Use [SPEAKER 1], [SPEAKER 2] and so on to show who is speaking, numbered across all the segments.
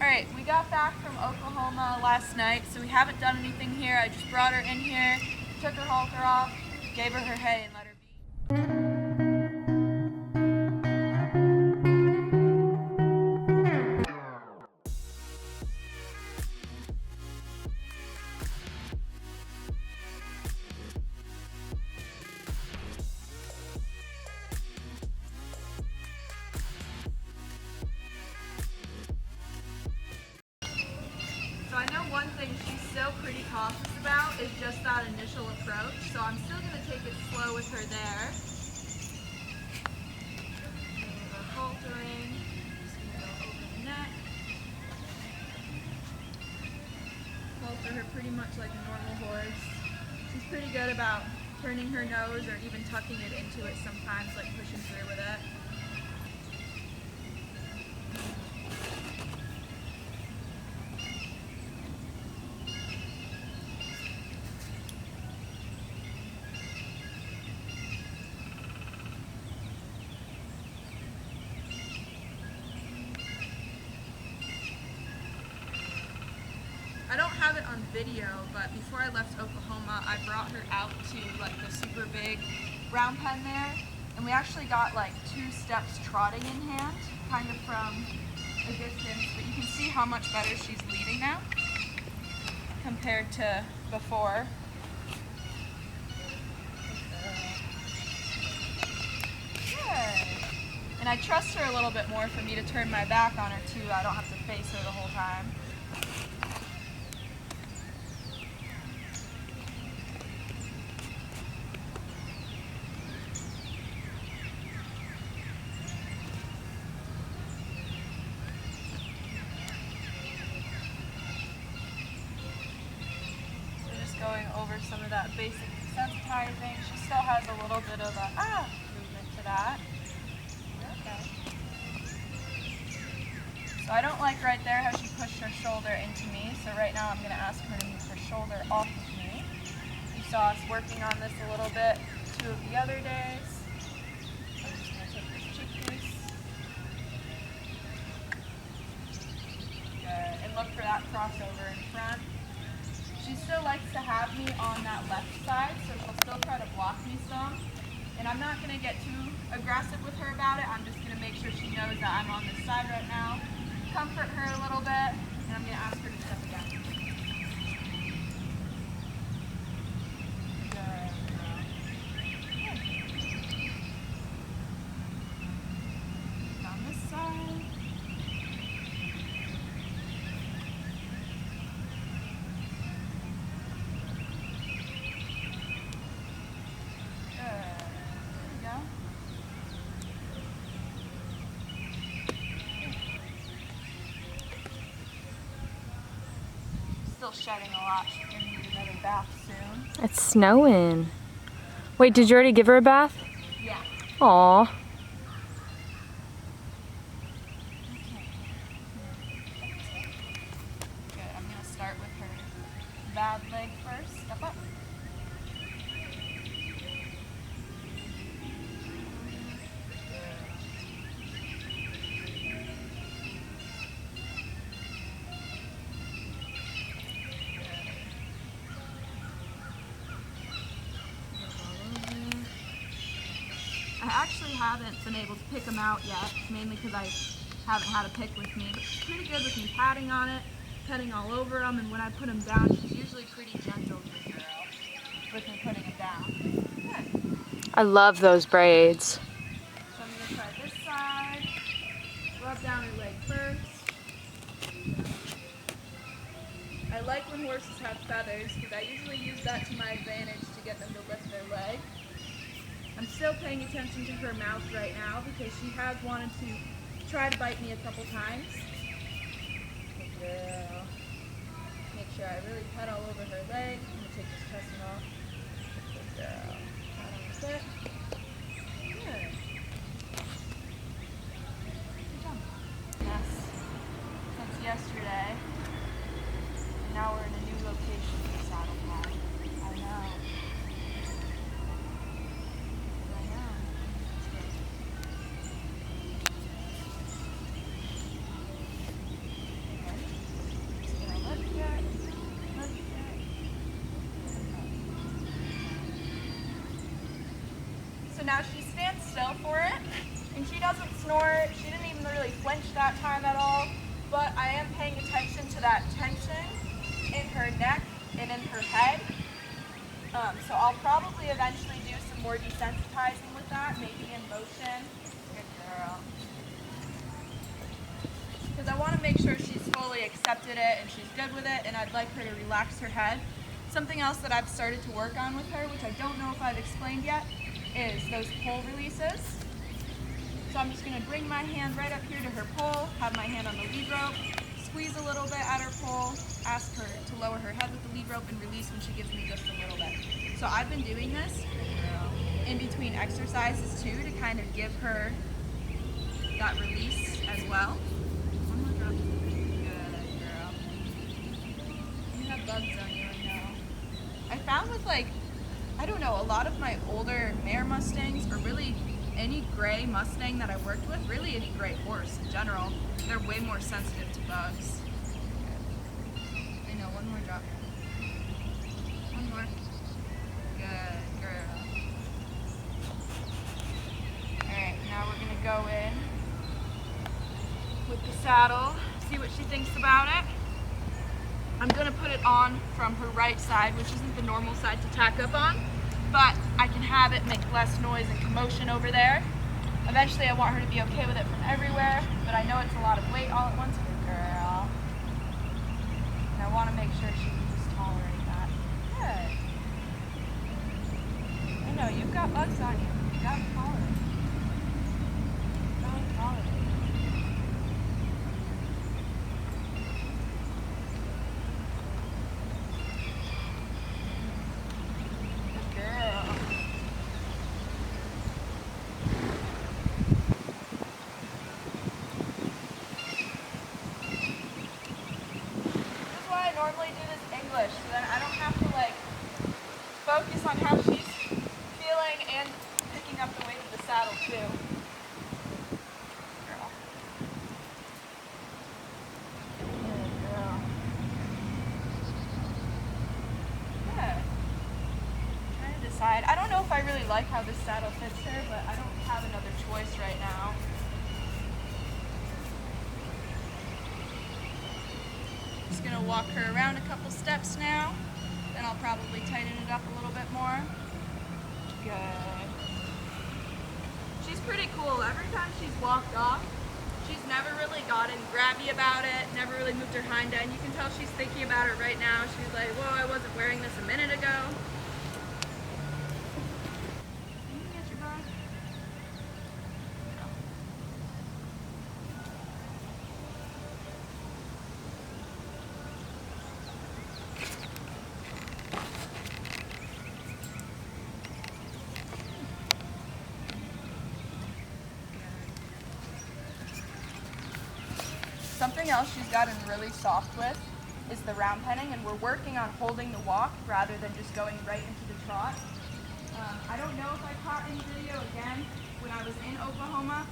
[SPEAKER 1] Alright, we got back from Oklahoma last night, so we haven't done anything here. I just brought her in here, took her halter off, gave her her hay, and let her be. So I know one thing she's still pretty cautious about is just that initial approach, so I'm still going to take it slow with her there. We're haltering, just going to go over the neck. Halter her pretty much like a normal horse. She's pretty good about turning her nose or even tucking it into it sometimes, like pushing through with it. I don't have it on video, but before I left Oklahoma, I brought her out to like the super big brown pen there, and we actually got like 2 steps trotting in hand, kind of from a distance, but you can see how much better she's leading now compared to before. Good. And I trust her a little bit more for me to turn my back on her too. I don't have to face her the whole time. Going over some of that basic desensitizing. She still has a little bit of a movement to that. Okay. So I don't like right there how she pushed her shoulder into me. So right now I'm going to ask her to move her shoulder off of me. You saw us working on this a little bit 2 of the other days. I'm just going to take this cheek piece. Good. And look for that crossover in front. She still likes to have me on that left side, so she'll still try to block me some. And I'm not going to get too aggressive with her about it. I'm just going to make sure she knows that I'm on this side right now. Comfort her a little bit, and I'm going to ask her to step again. Good. On this side. Shedding a lot. She's going to need another bath soon.
[SPEAKER 2] It's snowing. Wait, did you already give her a bath?
[SPEAKER 1] Yeah.
[SPEAKER 2] Aw.
[SPEAKER 1] Okay. Good. I'm going to start with her bad leg first. Step up. I actually haven't been able to pick them out yet, mainly because I haven't had a pick with me. But she's pretty good with me patting on it, petting all over them, and when I put them down, she's usually pretty gentle with me putting them down. Good.
[SPEAKER 2] I love those braids.
[SPEAKER 1] So I'm going to try this side, rub down her leg first. I like when horses have feathers because I usually use that to my advantage to get them to lift their leg. I'm still paying attention to her mouth right now because she has wanted to try to bite me a couple times. Good girl. Make sure I really pet all over her leg. I'm going to take this crescent off. Good girl. Pat on the foot. Good. Good job. Yes. Since yesterday. And now we're in a new location for saddle pad. I know. She doesn't snort. She didn't even really flinch that time at all. But I am paying attention to that tension in her neck and in her head. So I'll probably eventually do some more desensitizing with that, maybe in motion. Good girl. Because I want to make sure she's fully accepted it and she's good with it, and I'd like her to relax her head. Something else that I've started to work on with her, which I don't know if I've explained yet, is those pole releases. So I'm just going to bring my hand right up here to her pole, have my hand on the lead rope, squeeze a little bit at her pole, ask her to lower her head with the lead rope, and release when she gives me just a little bit. So I've been doing this in between exercises too, to kind of give her that release as well. One more drop. Good girl. You have bugs on you, I know. I found with I don't know, a lot of my older mare Mustangs, or really any gray Mustang that I worked with, really any gray horse in general, they're way more sensitive to bugs. I know, one more drop. One more. Good girl. Alright, now we're going to go in with the saddle, see what she thinks about it. I'm going to put it on from her right side, which isn't the normal side to tack up on, but I can have it make less noise and commotion over there. Eventually I want her to be okay with it from everywhere, but I know it's a lot of weight all at once. Good girl. And I want to make sure she can just tolerate that. Good. I know, you've got bugs on you. You gotta tolerate. You gotta tolerate. Normally do this English, so then I don't have to focus on how she's feeling and picking up the weight of the saddle too. Girl. Good girl. Good. I'm trying to decide. I don't know if I really like how this saddle fits her, but I don't have another choice right now. Just gonna walk her around a couple steps now, then I'll probably tighten it up a little bit more. Good. She's pretty cool. Every time she's walked off, she's never really gotten grabby about it, never really moved her hind end. You can tell she's thinking about it right now. She's like, whoa, I wasn't wearing this a minute ago. Can you get your bag? Something else she's gotten really soft with is the round penning, and we're working on holding the walk rather than just going right into the trot. I don't know if I caught any video again when I was in Oklahoma,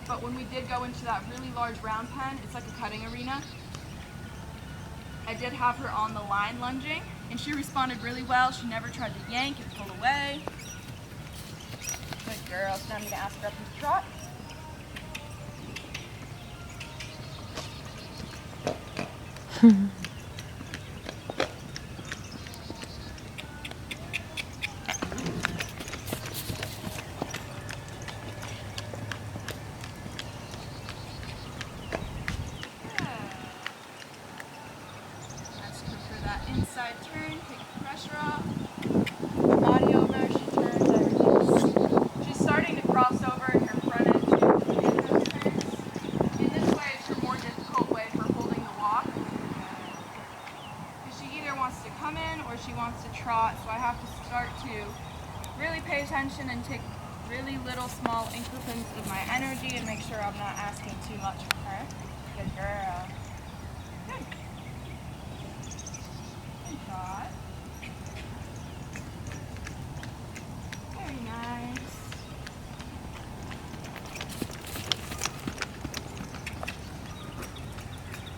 [SPEAKER 1] but when we did go into that really large round pen, it's like a cutting arena. I did have her on the line lunging, and she responded really well. She never tried to yank and pull away. Good girl. So now I'm going to ask her up into trot. Inside turn, take the pressure off, body over, she turns, everything. She's starting to cross over in her front end too, in those turns. In this way, it's her more difficult way for holding the walk. Because she either wants to come in or she wants to trot, so I have to start to really pay attention and take really little small increments of my energy and make sure I'm not asking too much from her. Good girl. Good. Trot. Very nice.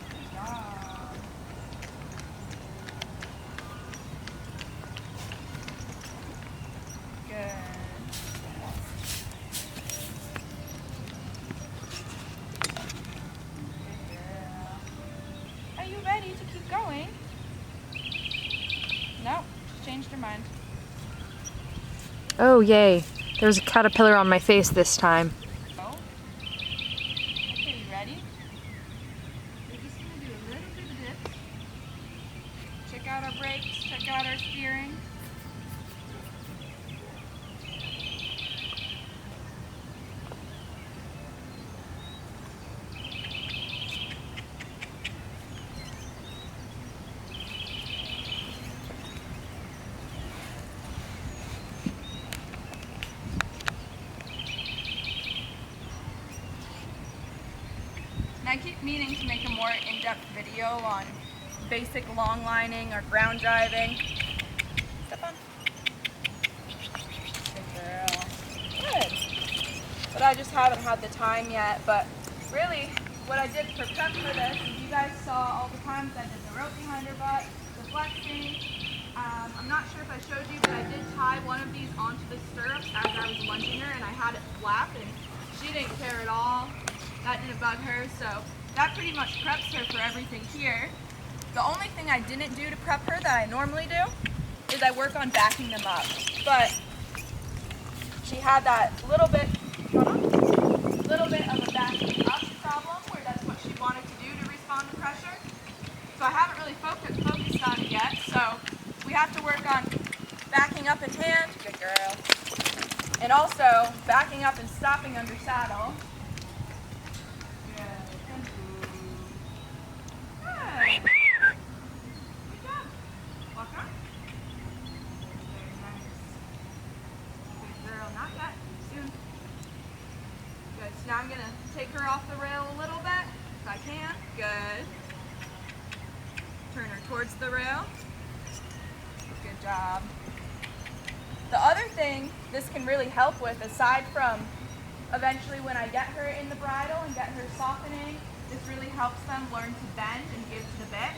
[SPEAKER 1] Good job. Good. you ready to keep going? Nope, she changed her mind.
[SPEAKER 2] Oh, yay. There's a caterpillar on my face this time.
[SPEAKER 1] Oh. Okay, you ready? We're just gonna do a little bit of this. Check out our brakes, check out our steering. And I keep meaning to make a more in-depth video on basic long lining or ground driving. Step on. Good girl. Good. But I just haven't had the time yet. But really, what I did for prep for this is you guys saw all the times I did the rope behind her butt, the flexing. I'm not sure if I showed you, but I did tie one of these onto the stirrups as I was lunging her, and I had it flap, and she didn't care at all. That didn't bug her, so that pretty much preps her for everything here. The only thing I didn't do to prep her that I normally do is I work on backing them up. But she had that little bit of a backing up problem where that's what she wanted to do to respond to pressure. So I haven't really focused on it yet. So we have to work on backing up in hand, good girl, and also backing up and stopping under saddle. Good. Good job. Walk on. Very nice. Good girl. Not yet. Soon. Good. So now I'm going to take her off the rail a little bit, if I can. Good. Turn her towards the rail. Good job. The other thing this can really help with, aside from eventually when I get her in the bridle and get her softening, this really helps them learn to bend and give to the bit.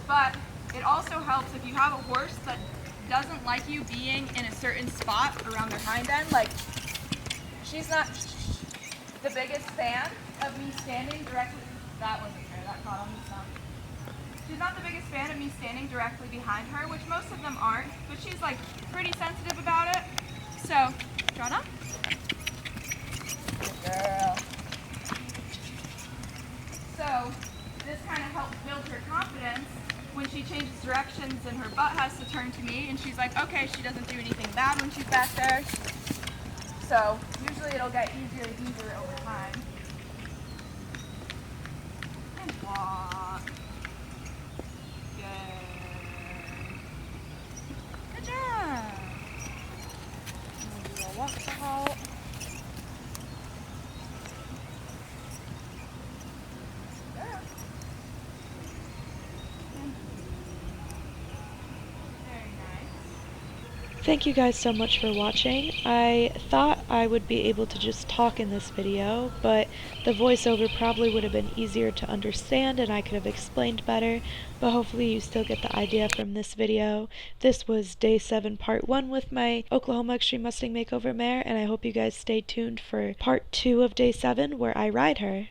[SPEAKER 1] But it also helps if you have a horse that doesn't like you being in a certain spot around their hind end. Like, she's not the biggest fan of me standing directly, that wasn't fair, that caught on the stump. She's not the biggest fan of me standing directly behind her, which most of them aren't, but she's like pretty sensitive about it. So, draw it up. Good girl. So this kind of helps build her confidence when she changes directions and her butt has to turn to me and she's like, okay, she doesn't do anything bad when she's back there. So usually it'll get easier and easier over time. And walk. Good. Good job. And we'll do a walk to halt.
[SPEAKER 3] Thank you guys so much for watching. I thought I would be able to just talk in this video, but the voiceover probably would have been easier to understand and I could have explained better, but hopefully you still get the idea from this video. This was day 7 part 1 with my Oklahoma Extreme Mustang Makeover mare, and I hope you guys stay tuned for part 2 of day 7 where I ride her.